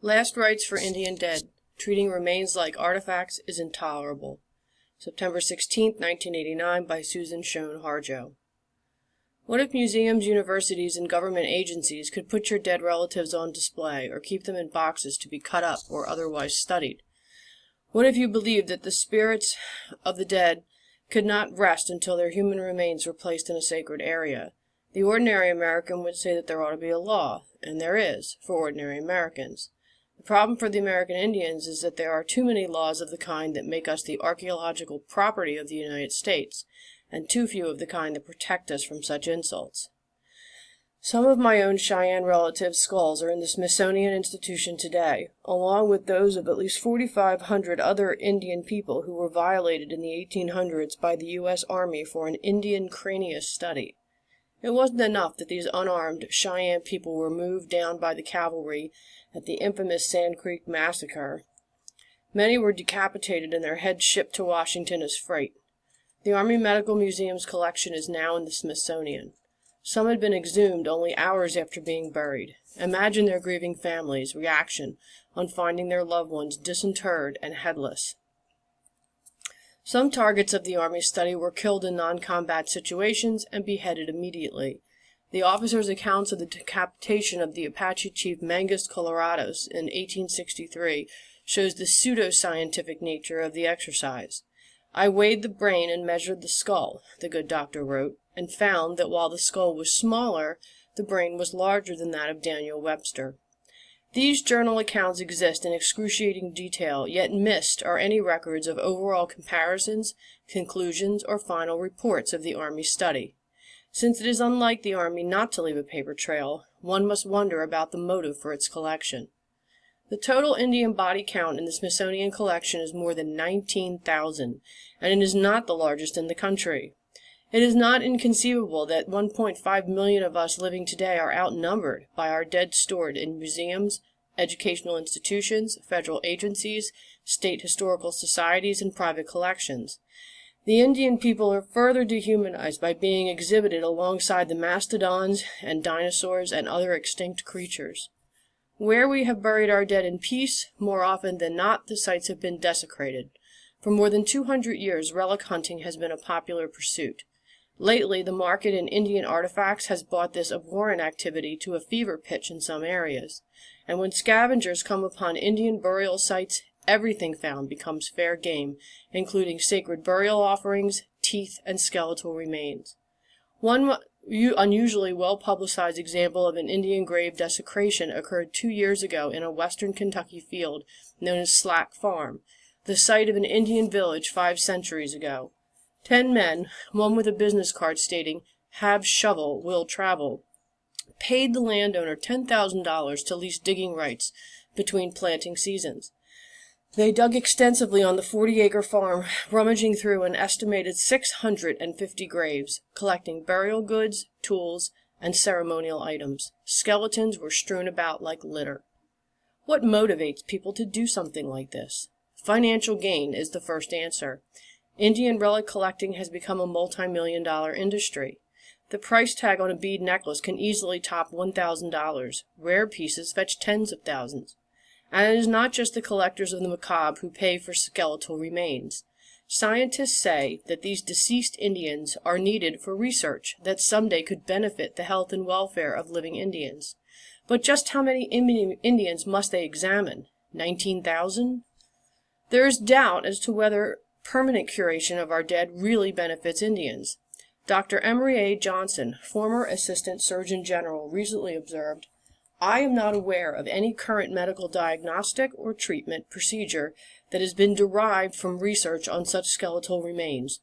Last rites for Indian dead. Treating remains like artifacts is intolerable. September 16, 1989, by Susan Schoen Harjo. What if museums, universities, and government agencies could put your dead relatives on display or keep them in boxes to be cut up or otherwise studied? What if you believed that the spirits of the dead could not rest until their human remains were placed in a sacred area? The ordinary American would say that there ought to be a law, and there is, for ordinary Americans. The problem for the American Indians is that there are too many laws of the kind that make us the archaeological property of the United States, and too few of the kind that protect us from such insults. Some of my own Cheyenne relatives' skulls are in the Smithsonian Institution today, along with those of at least 4,500 other Indian people who were violated in the 1800s by the U.S. Army for an Indian cranius study. It wasn't enough that these unarmed Cheyenne people were moved down by the cavalry at the infamous Sand Creek Massacre. Many were decapitated and their heads shipped to Washington as freight. The Army Medical Museum's collection is now in the Smithsonian. Some had been exhumed only hours after being buried. Imagine their grieving families' reaction on finding their loved ones disinterred and headless. Some targets of the Army study were killed in non-combat situations and beheaded immediately. The officers' accounts of the decapitation of the Apache chief Mangus Colorados in 1863 shows the pseudo-scientific nature of the exercise. I weighed the brain and measured the skull, the good doctor wrote, and found that while the skull was smaller, the brain was larger than that of Daniel Webster. These journal accounts exist in excruciating detail, yet missed are any records of overall comparisons, conclusions, or final reports of the Army study. Since it is unlike the Army not to leave a paper trail, one must wonder about the motive for its collection. The total Indian body count in the Smithsonian collection is more than 19,000, and it is not the largest in the country. It is not inconceivable that 1.5 million of us living today are outnumbered by our dead stored in museums, educational institutions, federal agencies, state historical societies, and private collections. The Indian people are further dehumanized by being exhibited alongside the mastodons and dinosaurs and other extinct creatures. Where we have buried our dead in peace, more often than not, the sites have been desecrated. For more than 200 years, relic hunting has been a popular pursuit. Lately, the market in Indian artifacts has brought this abhorrent activity to a fever pitch in some areas. And when scavengers come upon Indian burial sites, everything found becomes fair game, including sacred burial offerings, teeth, and skeletal remains. One unusually well-publicized example of an Indian grave desecration occurred 2 years ago in a western Kentucky field known as Slack Farm, the site of an Indian village 5 centuries ago. 10 men, one with a business card stating, "Have shovel, will travel," paid the landowner $10,000 to lease digging rights between planting seasons. They dug extensively on the 40-acre farm, rummaging through an estimated 650 graves, collecting burial goods, tools, and ceremonial items. Skeletons were strewn about like litter. What motivates people to do something like this? Financial gain is the first answer. Indian relic collecting has become a multi-million-dollar industry. The price tag on a bead necklace can easily top $1,000. Rare pieces fetch tens of thousands. And it is not just the collectors of the macabre who pay for skeletal remains. Scientists say that these deceased Indians are needed for research that someday could benefit the health and welfare of living Indians. But just how many Indians must they examine? 19,000? There is doubt as to whether permanent curation of our dead really benefits Indians. Dr. Emory A. Johnson, former Assistant Surgeon General, recently observed, "I am not aware of any current medical diagnostic or treatment procedure that has been derived from research on such skeletal remains,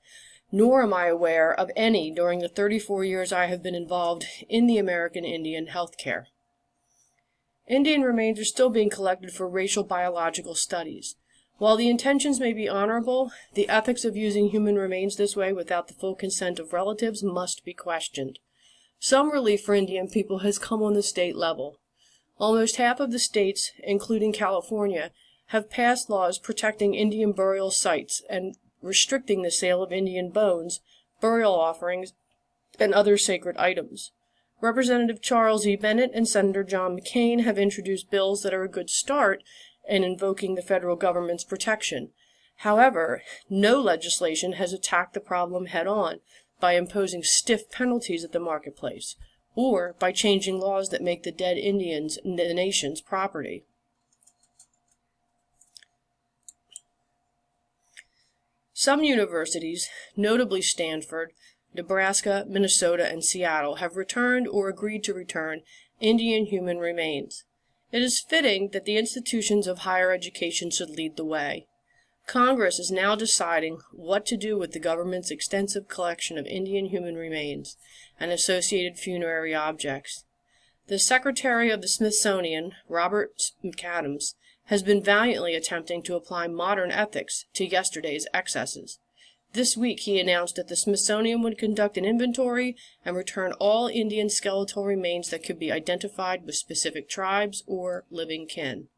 nor am I aware of any during the 34 years I have been involved in the American Indian healthcare." Indian remains are still being collected for racial biological studies. While the intentions may be honorable, the ethics of using human remains this way without the full consent of relatives must be questioned. Some relief for Indian people has come on the state level. Almost half of the states, including California, have passed laws protecting Indian burial sites and restricting the sale of Indian bones, burial offerings, and other sacred items. Representative Charles E. Bennett and Senator John McCain have introduced bills that are a good start in invoking the federal government's protection. However, no legislation has attacked the problem head-on by imposing stiff penalties at the marketplace, or by changing laws that make the dead Indians the nation's property. Some universities, notably Stanford, Nebraska, Minnesota, and Seattle, have returned or agreed to return Indian human remains. It is fitting that the institutions of higher education should lead the way. Congress is now deciding what to do with the government's extensive collection of Indian human remains and associated funerary objects. The Secretary of the Smithsonian, Robert McAdams, has been valiantly attempting to apply modern ethics to yesterday's excesses. This week he announced that the Smithsonian would conduct an inventory and return all Indian skeletal remains that could be identified with specific tribes or living kin.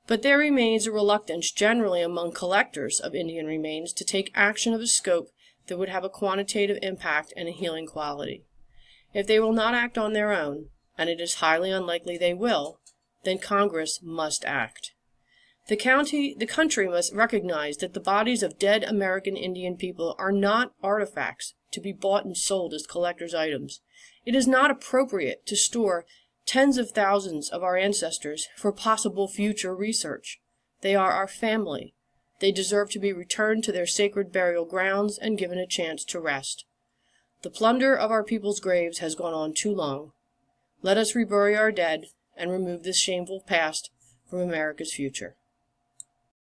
But there remains a reluctance generally among collectors of Indian remains to take action of a scope that would have a quantitative impact and a healing quality. If they will not act on their own, and it is highly unlikely they will, then Congress must act. The country must recognize that the bodies of dead American Indian people are not artifacts to be bought and sold as collector's items. It is not appropriate to store tens of thousands of our ancestors for possible future research. They are our family. They deserve to be returned to their sacred burial grounds and given a chance to rest. The plunder of our people's graves has gone on too long. Let us rebury our dead and remove this shameful past from America's future.